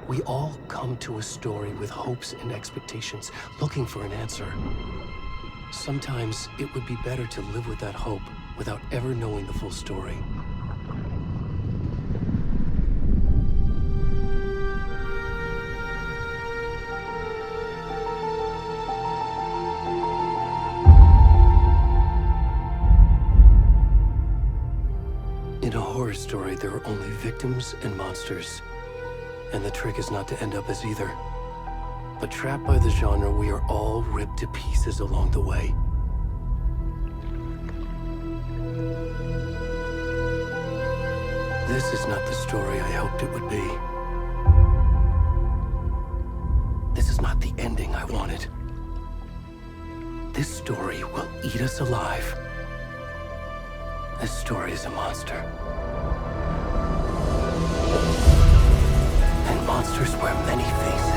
We all come to a story with hopes and expectations, looking for an answer. Sometimes it would be better to live with that hope without ever knowing the full story. In a horror story, there are only victims and monsters. And the trick is not to end up as either. But trapped by the genre, we are all ripped to pieces along the way. This is not the story I hoped it would be. This is not the ending I wanted. This story will eat us alive. This story is a monster. And monsters wear many faces.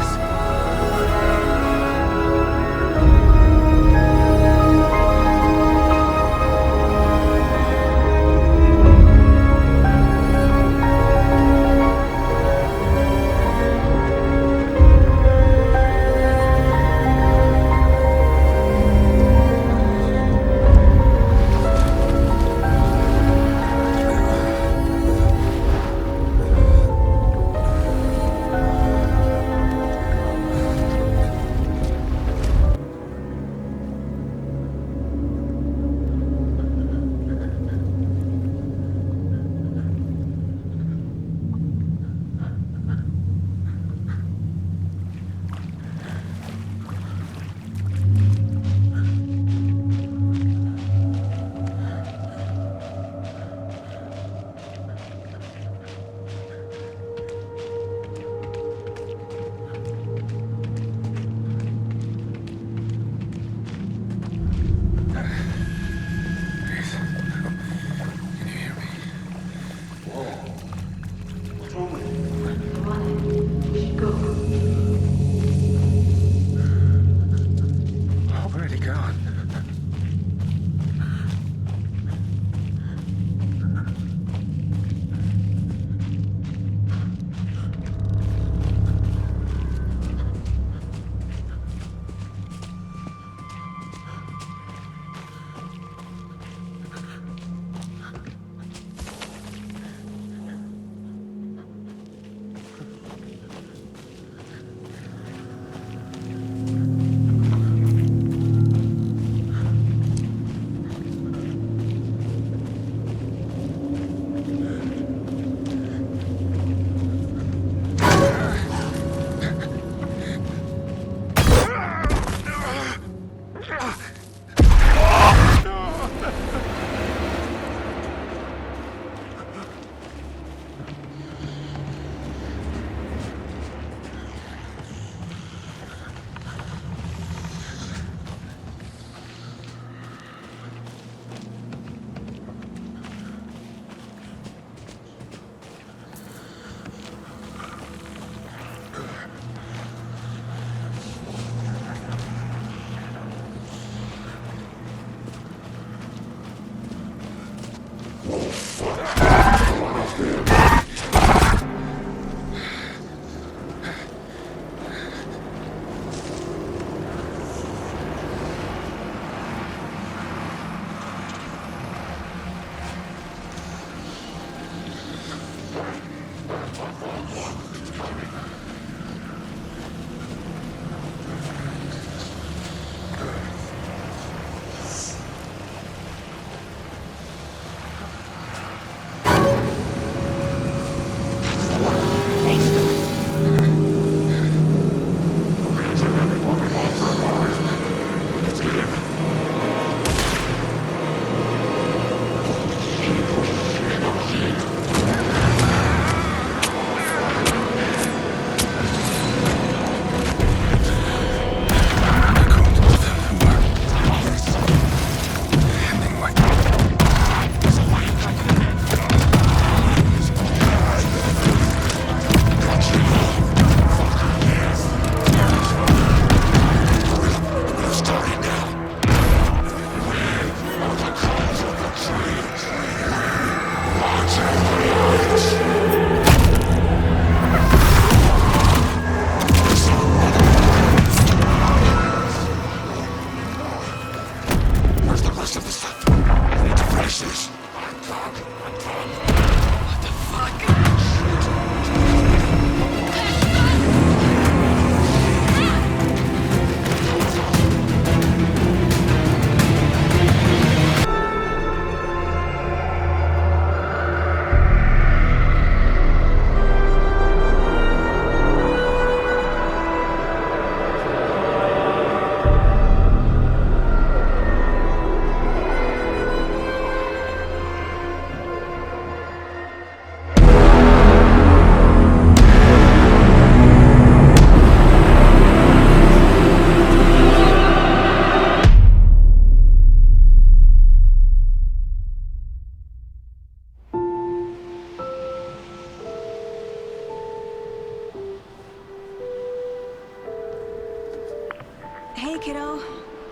kiddo.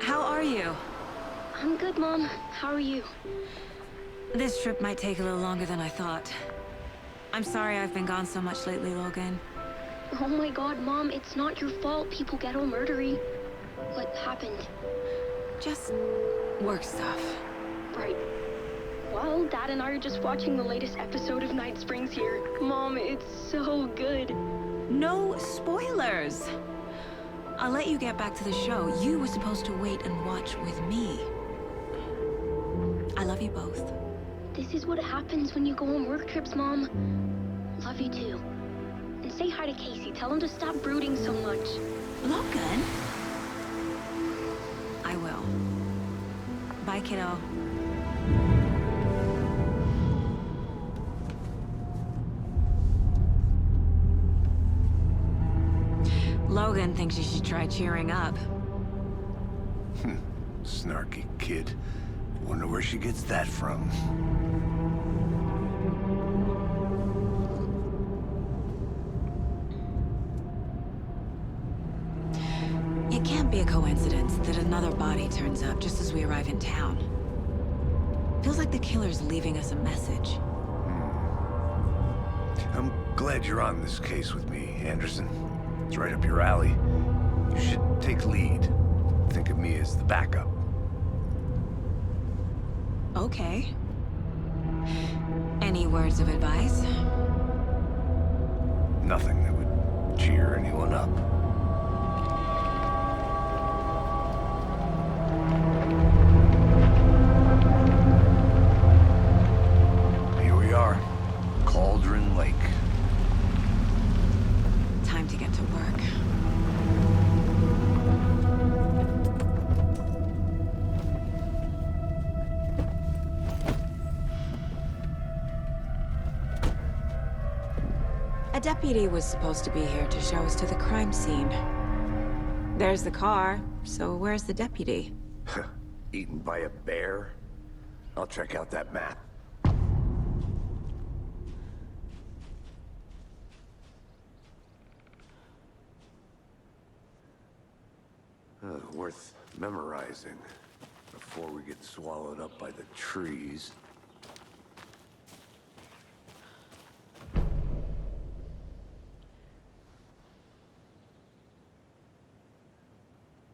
How are you? I'm good, Mom. How are you? This trip might take a little longer than I thought. I'm sorry I've been gone so much lately, Logan. Oh my god, Mom, it's not your fault people get all murdery. What happened? Just work stuff. Right. Well, Dad and I are just watching the latest episode of Night Springs here. Mom, it's so good. No spoilers! I'll let you get back to the show. You were supposed to wait and watch with me. I love you both. This is what happens when you go on work trips, Mom. Love you too. And say hi to Casey. Tell him to stop brooding so much. Logan? I will. Bye, kiddo. Logan thinks you should try cheering up. Snarky kid. Wonder where she gets that from. It can't be a coincidence that another body turns up just as we arrive in town. Feels like the killer's leaving us a message. I'm glad you're on this case with me, Anderson. It's right up your alley. You should take lead. Think of me as the backup. Okay. Any words of advice? Nothing that would cheer anyone up. Here we are. Cauldron Lake. Time to get to work. A deputy was supposed to be here to show us to the crime scene. There's the car, so where's the deputy? Eaten by a bear? I'll check out that map. Worth memorizing before we get swallowed up by the trees.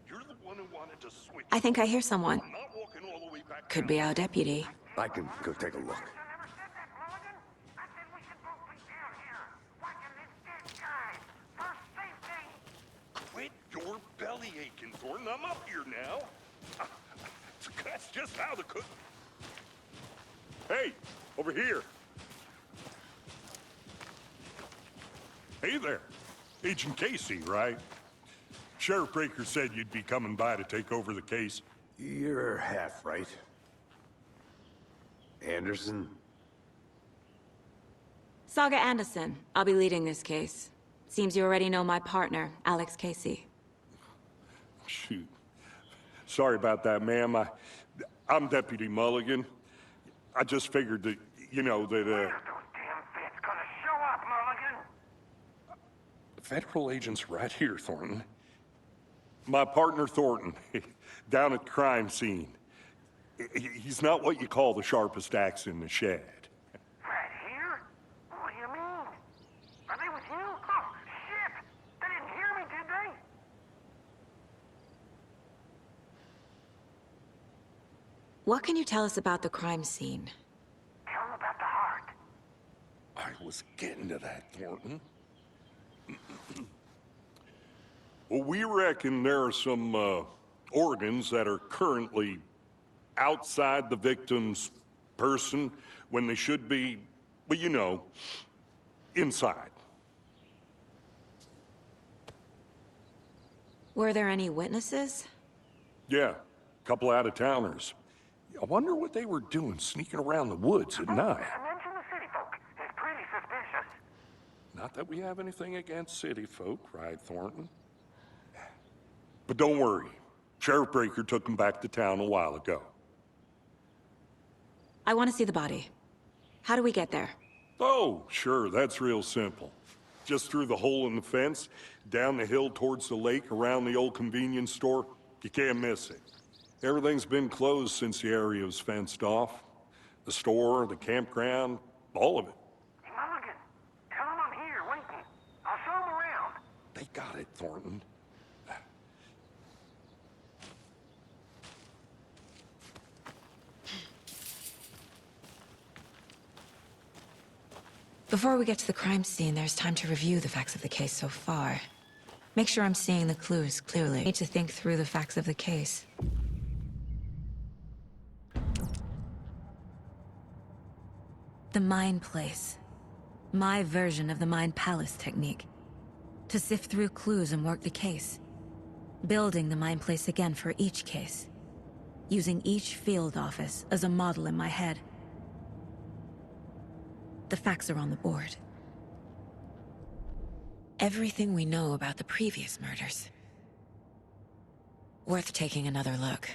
You're the one who wanted to switch. I think I hear someone. I'm not walking all the way back Could down. be our deputy. I can go take a look. Quit your belly aching, Thornton. I'm up here now. That's just how the cook. Hey, over here. Hey there. Agent Casey, right? Sheriff Breaker said you'd be coming by to take over the case. You're half right. Anderson? Saga Anderson. I'll be leading this case. Seems you already know my partner, Alex Casey. Shoot. Sorry about that, ma'am. I'm Deputy Mulligan. I just figured that, you know, that, Where's those damn feds gonna show up, Mulligan? federal agent's right here, Thornton. My partner, Thornton, down at the crime scene. He's not what you call the sharpest axe in the shed. Right here? What do you mean? Are they with you? Oh, shit! They didn't hear me, did they? What can you tell us about the crime scene? Tell them about the heart. I was getting to that, Thornton. Well, we reckon there are some organs that are currently outside the victim's person when they should be, well, you know, inside. Were there any witnesses? Yeah, a couple out-of-towners. I wonder what they were doing sneaking around the woods at night. Mention the city folk. It's pretty suspicious. Not that we have anything against city folk, right, Thornton? But don't worry. Sheriff Breaker took him back to town a while ago. I want to see the body. How do we get there? Oh, sure, that's real simple. Just through the hole in the fence, down the hill towards the lake, around the old convenience store. You can't miss it. Everything's been closed since the area was fenced off. The store, the campground, all of it. Hey, Mulligan, tell him I'm here waiting. I'll show him around. They got it, Thornton. Before we get to the crime scene, there's time to review the facts of the case so far. Make sure I'm seeing the clues clearly. I need to think through the facts of the case. The Mind Place. My version of the Mind Palace technique. To sift through clues and work the case. Building the Mind Place again for each case. Using each field office as a model in my head. The facts are on the board. Everything we know about the previous murders. Worth taking another look.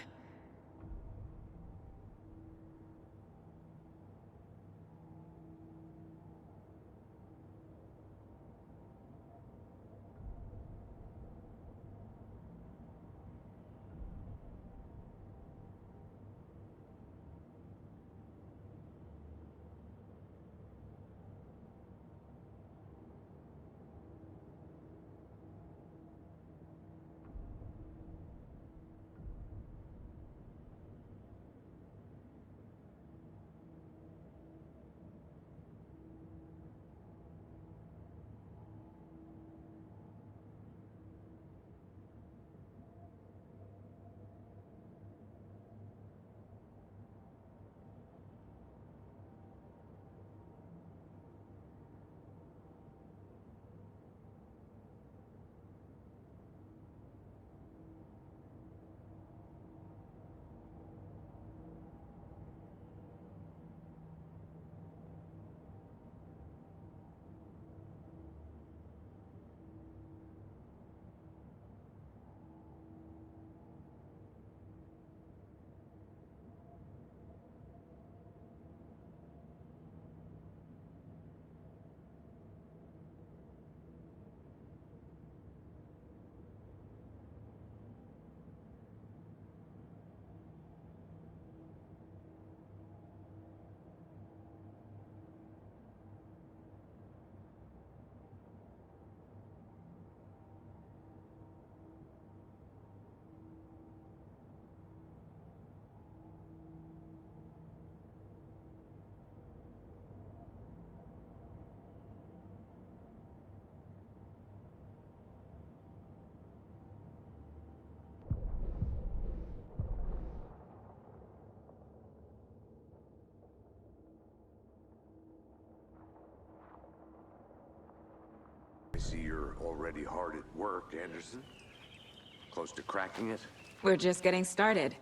I see you're already hard at work, Anderson. Close to cracking it? We're just getting started.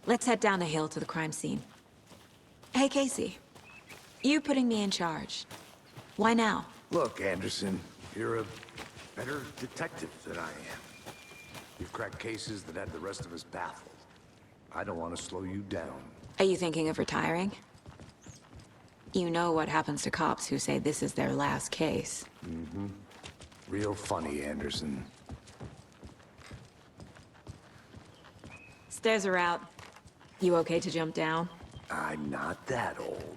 Let's head down the hill to the crime scene. Hey, Casey. You putting me in charge. Why now? Look, Anderson, you're a better detective than I am. You've cracked cases that had the rest of us baffled. I don't want to slow you down. Are you thinking of retiring? You know what happens to cops who say this is their last case. Real funny, Anderson. Stairs are out. You okay to jump down? I'm not that old.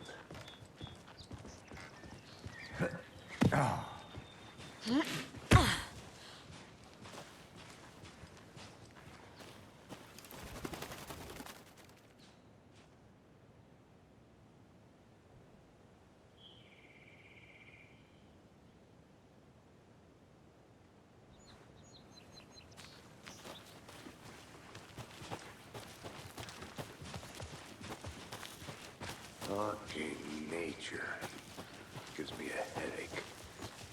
Fucking nature. Gives me a headache.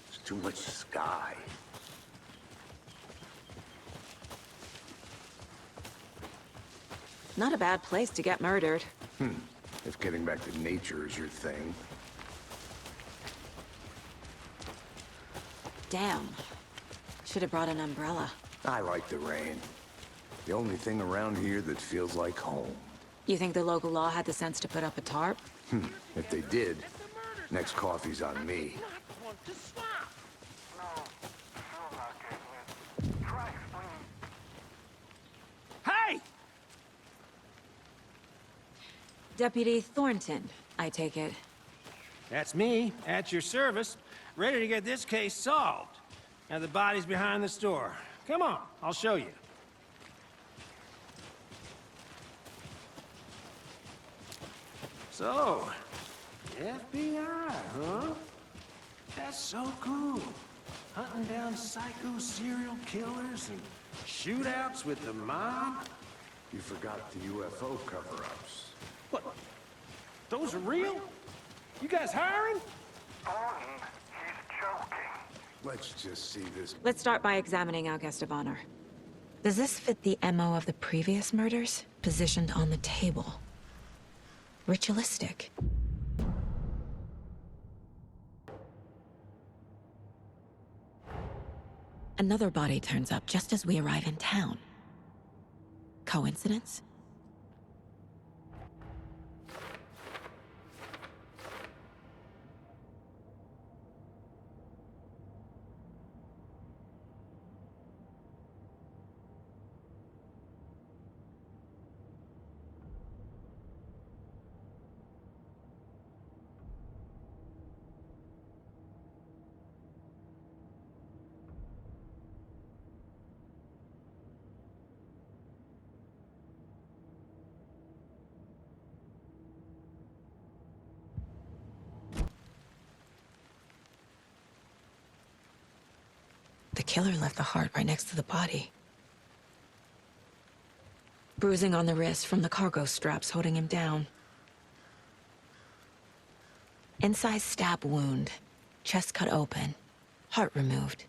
There's too much sky. Not a bad place to get murdered. If getting back to nature is your thing. Damn. Should have brought an umbrella. I like the rain. The only thing around here that feels like home. You think the local law had the sense to put up a tarp? If they did, next coffee's on me. Want to stop? No, sure not getting it. Try explaining. Deputy Thornton, I take it. That's me, at your service, ready to get this case solved. Now the body's behind the store. Come on, I'll show you. So, FBI, huh? That's so cool. Hunting down psycho serial killers and shootouts with the mob. You forgot the UFO cover-ups. What? Those are real? You guys hiring? Thornton, he's joking. Let's just see this. Let's start by examining our guest of honor. Does this fit the MO of the previous murders? Positioned on the table. Ritualistic. Another body turns up just as we arrive in town. Coincidence? The killer left the heart right next to the body. Bruising on the wrist from the cargo straps holding him down. Incised stab wound. Chest cut open. Heart removed.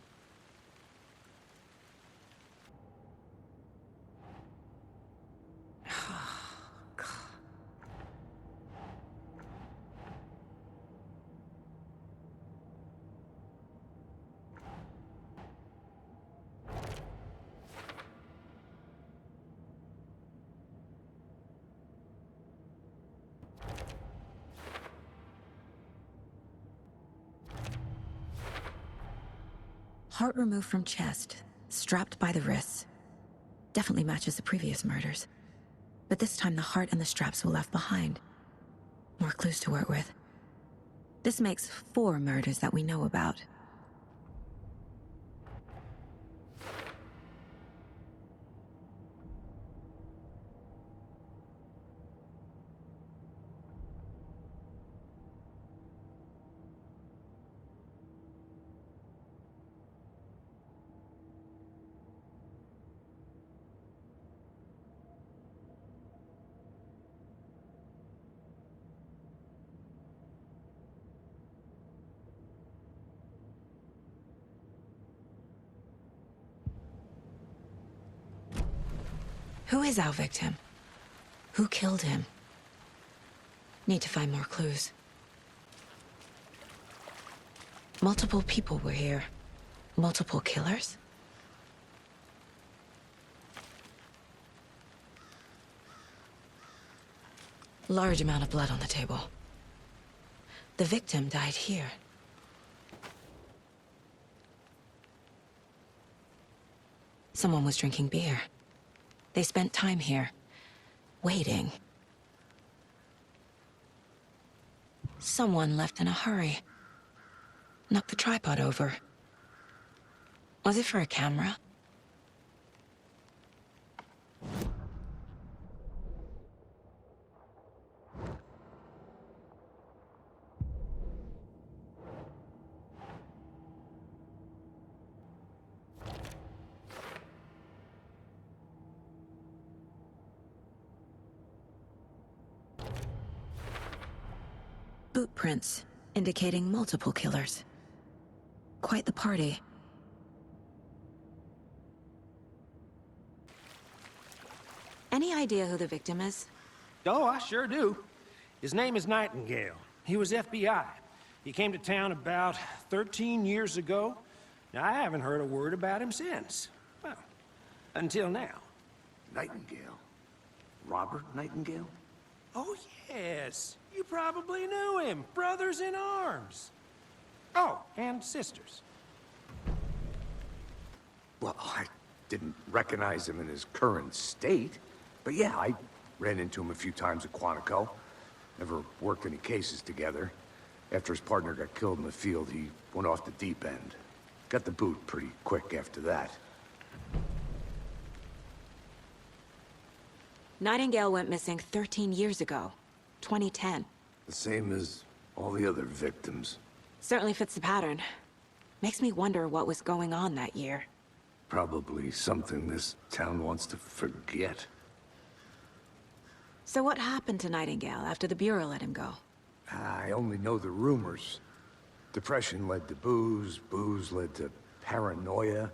Heart removed from chest, strapped by the wrists. Definitely matches the previous murders. But this time the heart and the straps were left behind. More clues to work with. This makes 4 murders that we know about. Who is our victim? Who killed him? Need to find more clues. Multiple people were here. Multiple killers? Large amount of blood on the table. The victim died here. Someone was drinking beer. They spent time here, waiting. Someone left in a hurry. Knocked the tripod over. Was it for a camera? Boot prints, indicating multiple killers. Quite the party. Any idea who the victim is? Oh, I sure do. His name is Nightingale. He was FBI. He came to town about 13 years ago. Now, I haven't heard a word about him since. Well, until now. Nightingale? Robert Nightingale? Oh, yes. You probably knew him. Brothers in arms. Oh, and sisters. Well, I didn't recognize him in his current state. But yeah, I ran into him a few times at Quantico. Never worked any cases together. After his partner got killed in the field, he went off the deep end. Got the boot pretty quick after that. Nightingale went missing 13 years ago. 2010. The same as all the other victims. Certainly fits the pattern. Makes me wonder what was going on that year. Probably something this town wants to forget. So what happened to Nightingale after the Bureau let him go? I only know the rumors. Depression led to booze, booze led to paranoia.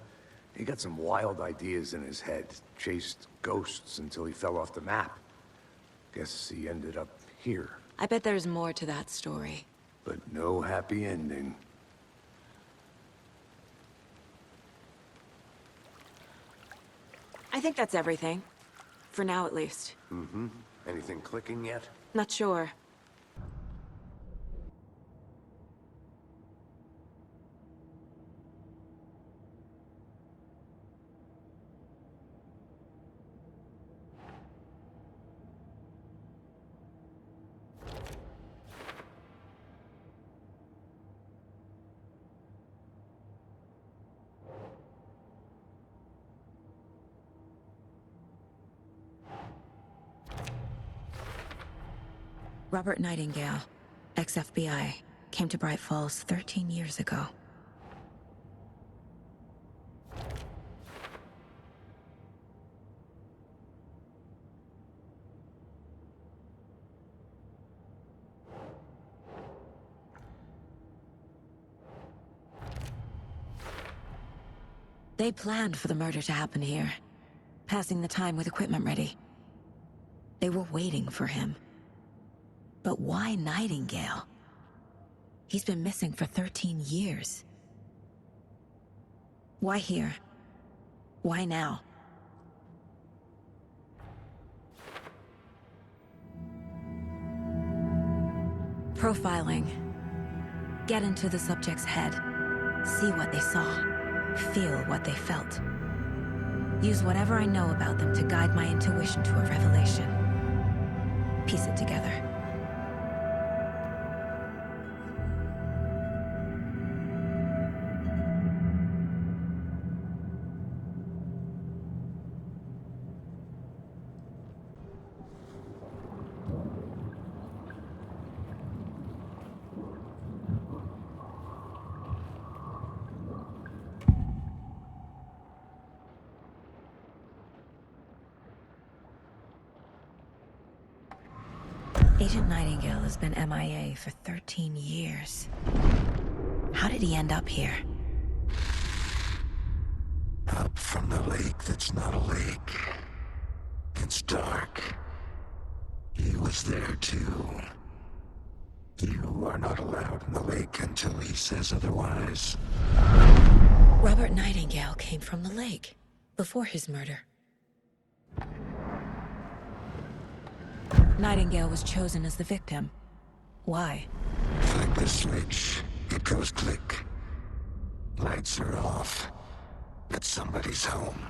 He got some wild ideas in his head, chased ghosts until he fell off the map. Guess he ended up here, I bet there's more to that story. but no happy ending. I think that's everything. For now, at least. Anything clicking yet? Not sure. Robert Nightingale, ex-FBI, came to Bright Falls 13 years ago. They planned for the murder to happen here, passing the time with equipment ready. They were waiting for him. But why Nightingale? He's been missing for 13 years. Why here? Why now? Profiling. Get into the subject's head. See what they saw. Feel what they felt. Use whatever I know about them to guide my intuition to a revelation. Piece it together. Agent Nightingale has been MIA for 13 years. How did he end up here? Up from the lake that's not a lake. It's dark. He was there too. You are not allowed in the lake until he says otherwise. Robert Nightingale came from the lake, before his murder. Nightingale was chosen as the victim. Why? Flick the switch, it goes click. Lights are off. But somebody's home.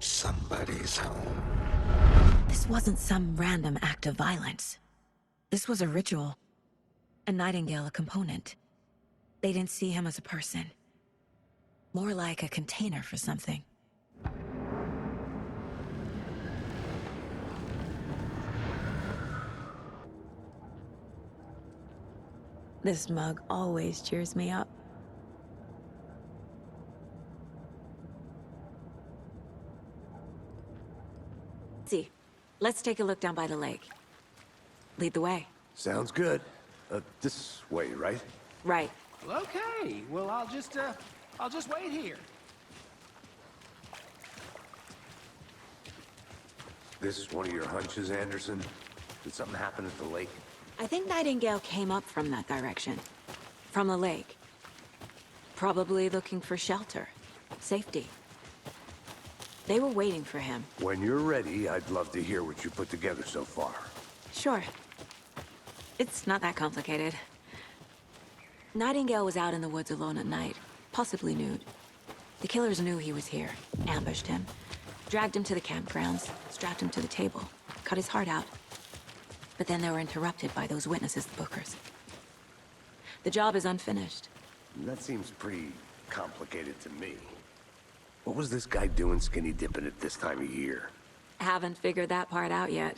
Somebody's home. This wasn't some random act of violence. This was a ritual. And Nightingale a component. They didn't see him as a person. More like a container for something. This mug always cheers me up. See, let's take a look down by the lake. Lead the way. Sounds good. This way, right? Right. Well, okay. Well, I'll just wait here. This is one of your hunches, Anderson? Did something happen at the lake? I think Nightingale came up from that direction. From the lake. Probably looking for shelter. Safety. They were waiting for him. When you're ready, I'd love to hear what you put together so far. Sure. It's not that complicated. Nightingale was out in the woods alone at night, possibly nude. The killers knew he was here, ambushed him, dragged him to the campgrounds, strapped him to the table, cut his heart out. But then they were interrupted by those witnesses, the Bookers. The job is unfinished. That seems pretty complicated to me. What was this guy doing skinny dipping at this time of year? Haven't figured that part out yet.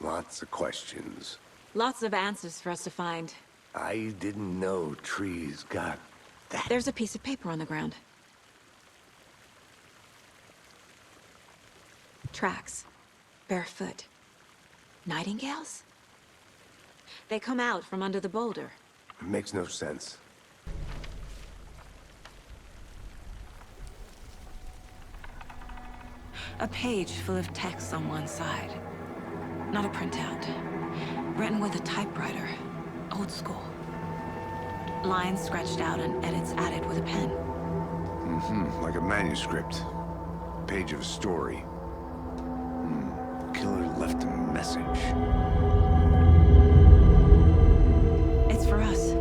Lots of questions. Lots of answers for us to find. I didn't know trees got that. There's a piece of paper on the ground. Tracks. Barefoot. Nightingales? They come out from under the boulder. It makes no sense. A page full of text on one side. Not a printout. Written with a typewriter. Old school. Lines scratched out and edits added with a pen. Like a manuscript. Page of a story. Killer left a message. It's for us.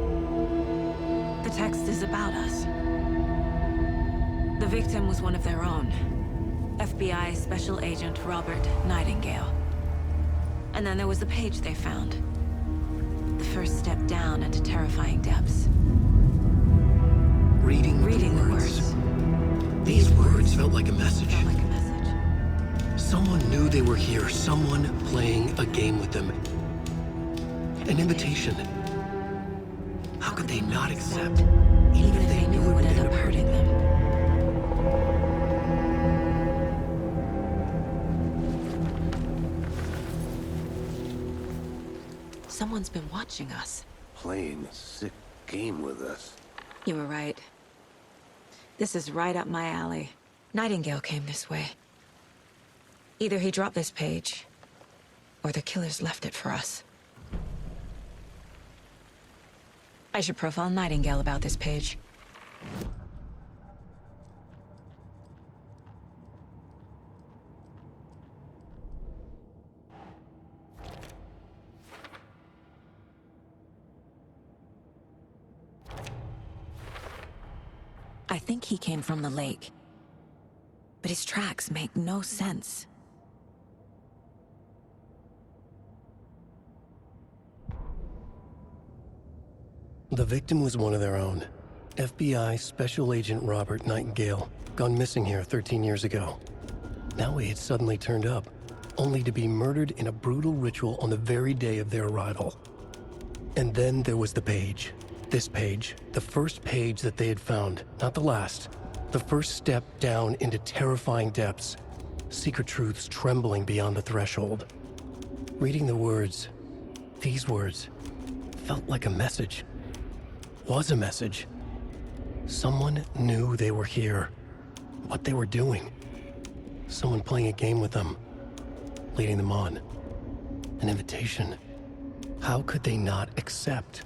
The text is about us. The victim was one of their own. FBI Special Agent Robert Nightingale. And then there was the page they found. The first step down into terrifying depths. Reading the words. These words felt like a message. Felt like a message. Someone knew they were here, someone playing a game with them. An invitation. How could they not accept, Even if they knew it would end up hurting them. Someone's been watching us. Playing a sick game with us. You were right. This is right up my alley. Nightingale came this way. Either he dropped this page, or the killers left it for us. I should profile Nightingale about this page. I think he came from the lake. But his tracks make no sense. The victim was one of their own. FBI Special Agent Robert Nightingale, gone missing here 13 years ago. Now he had suddenly turned up, only to be murdered in a brutal ritual on the very day of their arrival. And then there was the page. This page, the first page that they had found, not the last. The first step down into terrifying depths. Secret truths trembling beyond the threshold. Reading the words, these words, felt like a message. Was a message. Someone knew they were here. What they were doing. Someone playing a game with them. Leading them on. An invitation. How could they not accept?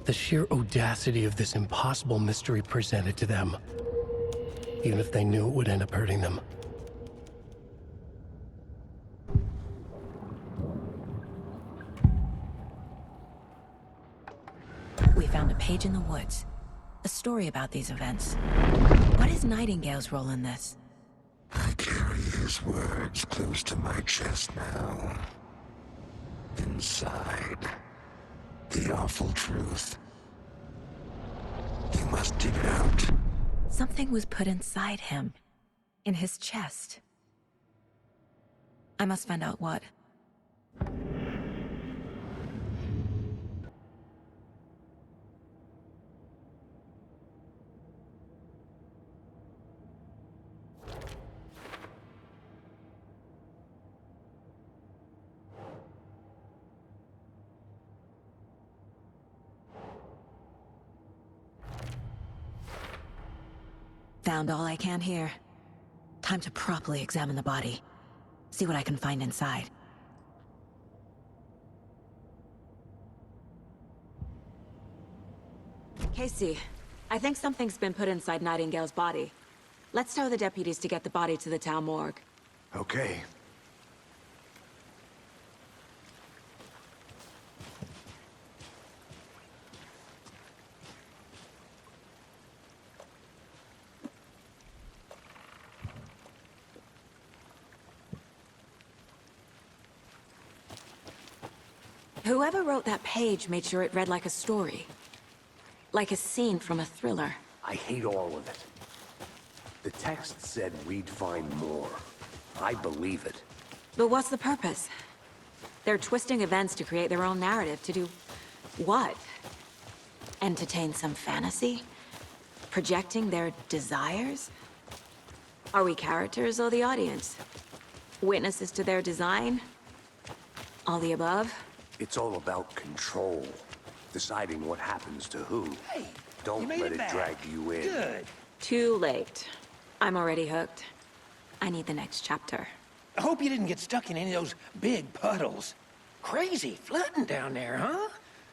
The sheer audacity of this impossible mystery presented to them. Even if they knew it would end up hurting them. We found a page in the woods. A story about these events. What is Nightingale's role in this? I carry his words close to my chest now. Inside, the awful truth. You must dig it out. Something was put inside him. In his chest. I must find out what. Found all I can here. Time to properly examine the body. See what I can find inside. Casey, I think something's been put inside Nightingale's body. Let's tell the deputies to get the body to the town morgue. Okay. Whoever wrote that page made sure it read like a story. Like a scene from a thriller. I hate all of it. The text said we'd find more. I believe it. But what's the purpose? They're twisting events to create their own narrative. To do what? Entertain some fantasy? Projecting their desires? Are we characters or the audience? Witnesses to their design? All the above? It's all about control. Deciding what happens to who. Hey, Don't you made let it it back. drag you in. Good. Too late. I'm already hooked. I need the next chapter. I hope you didn't get stuck in any of those big puddles. Crazy flooding down there, huh?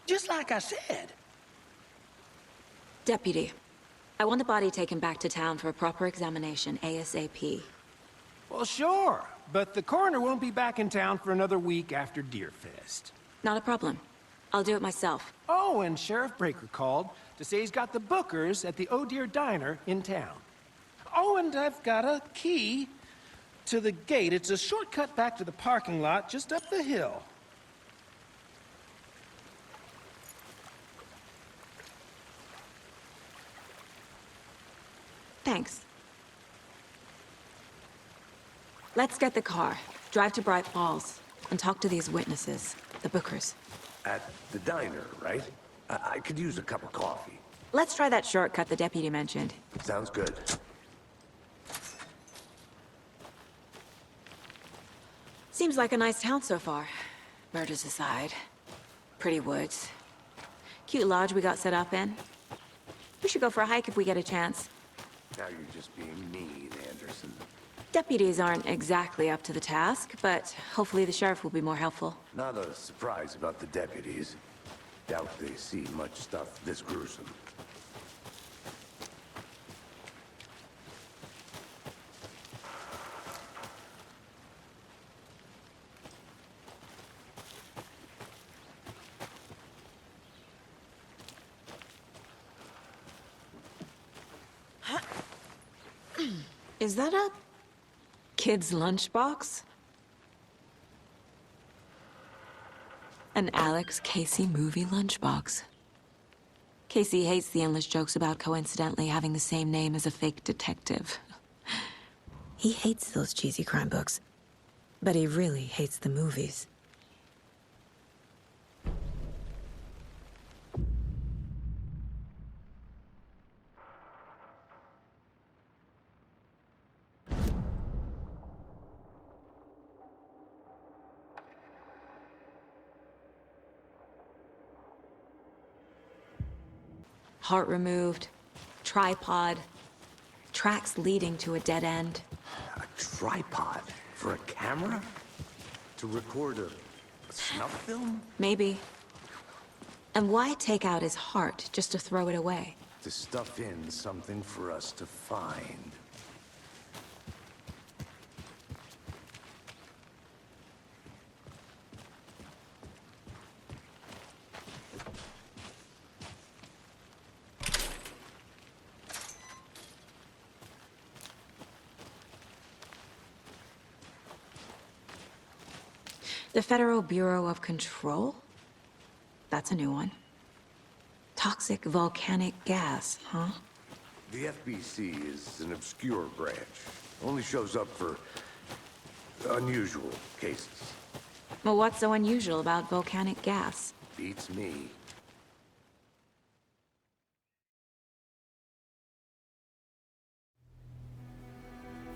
Just like I said. Deputy, I want the body taken back to town for a proper examination, ASAP. Well, sure. But the coroner won't be back in town for another week after Deerfest. Not a problem. I'll do it myself. Oh, and Sheriff Breaker called to say he's got the Bookers at the Oh Dear Diner in town. Oh, and I've got a key to the gate. It's a shortcut back to the parking lot just up the hill. Thanks. Let's get the car, drive to Bright Falls, and talk to these witnesses, the Bookers. At the diner, right? I could use a cup of coffee. Let's try that shortcut the deputy mentioned. Sounds good. Seems like a nice town so far. Murders aside. Pretty woods. Cute lodge we got set up in. We should go for a hike if we get a chance. Now you're just being mean, Anderson. Deputies aren't exactly up to the task, but hopefully the sheriff will be more helpful. Not a surprise about the deputies. Doubt they see much stuff this gruesome. Is that a kid's lunchbox? An Alex Casey movie lunchbox. Casey hates the endless jokes about coincidentally having the same name as a fake detective. He hates those cheesy crime books, but he really hates the movies. Heart removed, tripod, tracks leading to a dead end. A tripod? For a camera? To record a snuff film? Maybe. And why take out his heart just to throw it away? To stuff in something for us to find. The Federal Bureau of Control? That's a new one. Toxic volcanic gas, huh? The FBC is an obscure branch. Only shows up for unusual cases. Well, what's so unusual about volcanic gas? Beats me.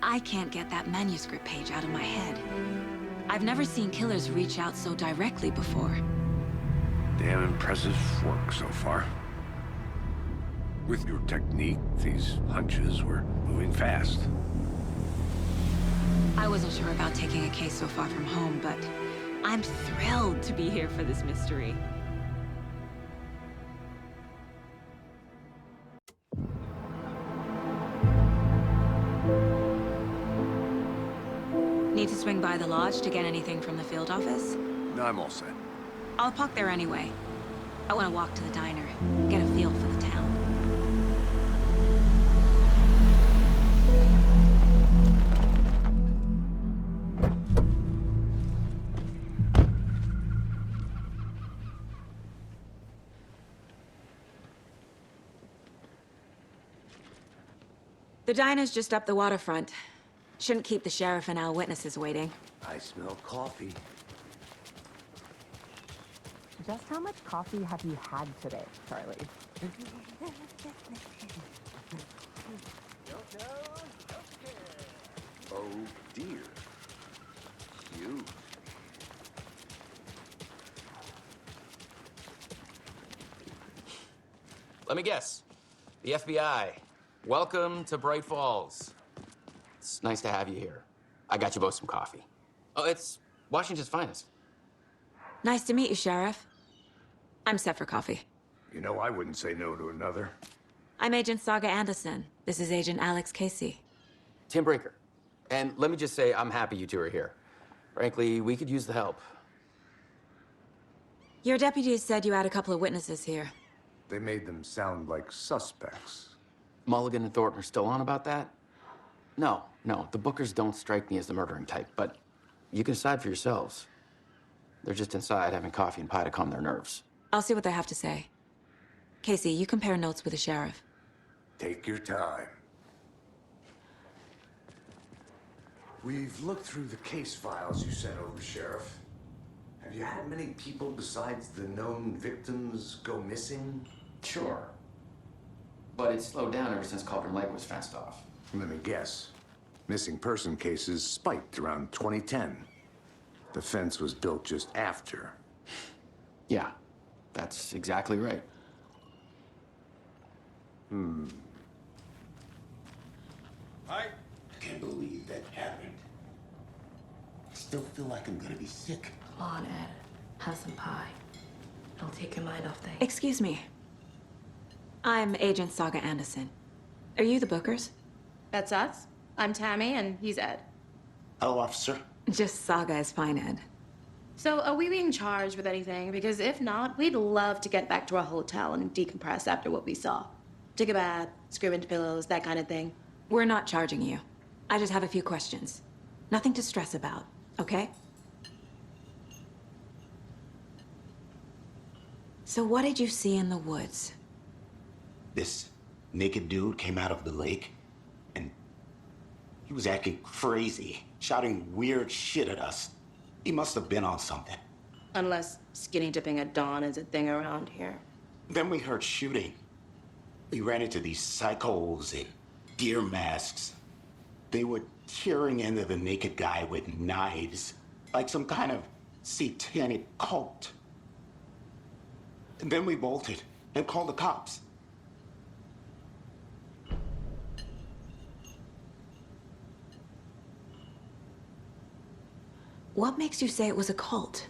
I can't get that manuscript page out of my head. I've never seen killers reach out so directly before. Damn impressive work so far. With your technique, these hunches were moving fast. I wasn't sure about taking a case so far from home, but I'm thrilled to be here for this mystery. Need to swing by the lodge to get anything from the field office? I'm all set. I'll park there anyway. I want to walk to the diner, get a feel for the town. The diner's just up the waterfront. Shouldn't keep the sheriff and our witnesses waiting. I smell coffee. Just how much coffee have you had today, Charlie? Oh dear. You. Let me guess. The FBI. Welcome to Bright Falls. It's nice to have you here. I got you both some coffee. Oh, it's Washington's finest. Nice to meet you, Sheriff. I'm set for coffee. You know, I wouldn't say no to another. I'm Agent Saga Anderson. This is Agent Alex Casey. Tim Brinker. And let me just say, I'm happy you two are here. Frankly, we could use the help. Your deputies said you had a couple of witnesses here. They made them sound like suspects. Mulligan and Thornton are still on about that? No, the Bookers don't strike me as the murdering type, but you can decide for yourselves. They're just inside having coffee and pie to calm their nerves. I'll see what they have to say. Casey, you compare notes with the sheriff. Take your time. We've looked through the case files you sent over, Sheriff. Have you had many people besides the known victims go missing? Sure. But it's slowed down ever since Cauldron Lake was fenced off. Let me guess. Missing person cases spiked around 2010. The fence was built just after. Yeah, that's exactly right. I can't believe that happened. I still feel like I'm gonna be sick. Come on, Ed. Have some pie. It'll take your mind off things. Excuse me. I'm Agent Saga Anderson. Are you the Bookers? That's us. I'm Tammy, and he's Ed. Hello, officer. Just Saga is fine, Ed. So, are we being charged with anything? Because if not, we'd love to get back to our hotel and decompress after what we saw. Take a bath, scream into pillows, that kind of thing. We're not charging you. I just have a few questions. Nothing to stress about, okay? So what did you see in the woods? This naked dude came out of the lake, and he was acting crazy, shouting weird shit at us. He must have been on something. Unless skinny dipping at dawn is a thing around here. Then we heard shooting. We ran into these psychos in deer masks. They were tearing into the naked guy with knives, like some kind of satanic cult. And then we bolted and called the cops. What makes you say it was a cult?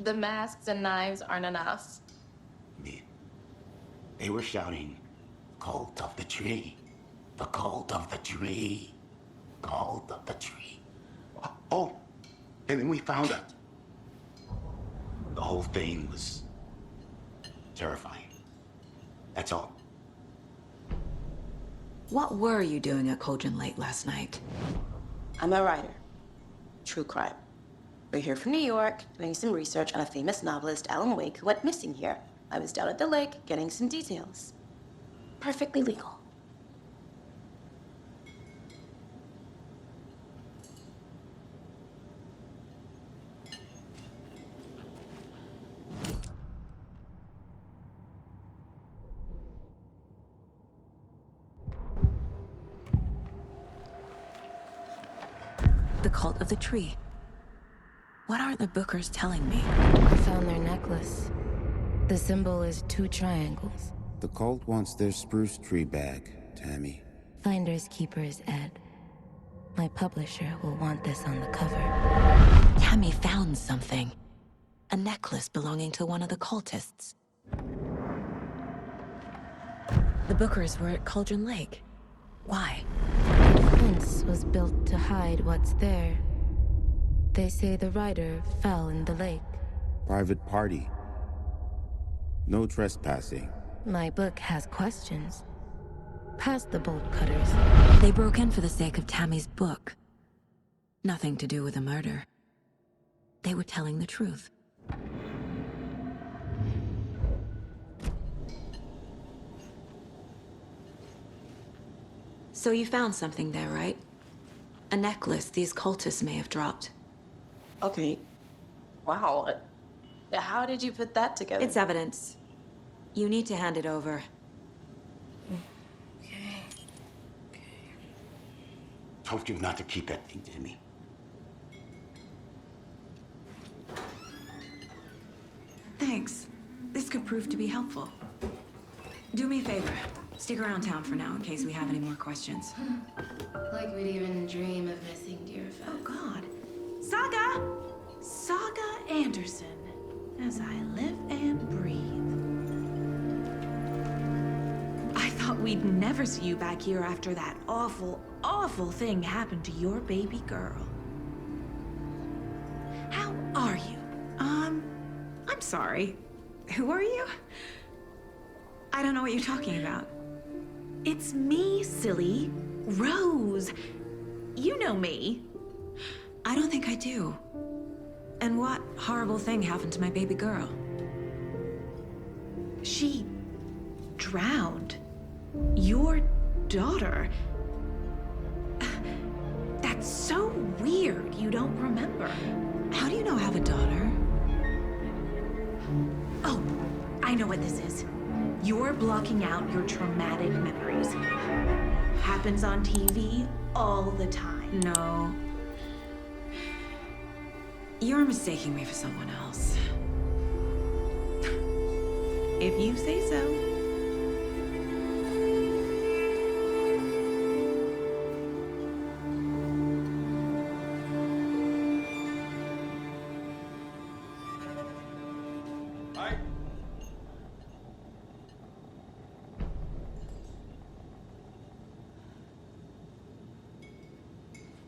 The masks and knives aren't enough. They were shouting, "Cult of the tree, the cult of the tree, cult of the tree." Oh, and then we found out. The whole thing was terrifying. That's all. What were you doing at Cauldron Lake last night? I'm a writer. True crime. We're here from New York, doing some research on a famous novelist, Alan Wake, who went missing here. I was down at the lake, getting some details. Perfectly legal. The cult of the tree. What are the Bookers telling me? I found their necklace. The symbol is 2 triangles. The cult wants their spruce tree back, Tammy. Finders keepers, Ed. My publisher will want this on the cover. Tammy found something. A necklace belonging to one of the cultists. The Bookers were at Cauldron Lake. Why? The fence was built to hide what's there. They say the writer fell in the lake. Private party. No trespassing. My book has questions. Past the bolt cutters. They broke in for the sake of Tammy's book. Nothing to do with a murder. They were telling the truth. So you found something there, right? A necklace these cultists may have dropped. Okay. Wow. How did you put that together? It's evidence. You need to hand it over. Told you not to keep that thing to me. Thanks. This could prove to be helpful. Do me a favor. Stick around town for now in case we have any more questions. Like we'd even dream of missing Deerfest. Oh, God. Saga! Saga Anderson. As I live and breathe. I thought we'd never see you back here after that awful, awful thing happened to your baby girl. How are you? I'm sorry. Who are you? I don't know what you're talking about. It's me, silly. Rose. You know me. I don't think I do. And what horrible thing happened to my baby girl? She drowned. Your daughter. That's so weird you don't remember. How do you know I have a daughter? Oh, I know what this is. You're blocking out your traumatic memories. Happens on TV all the time. No. You're mistaking me for someone else. If you say so.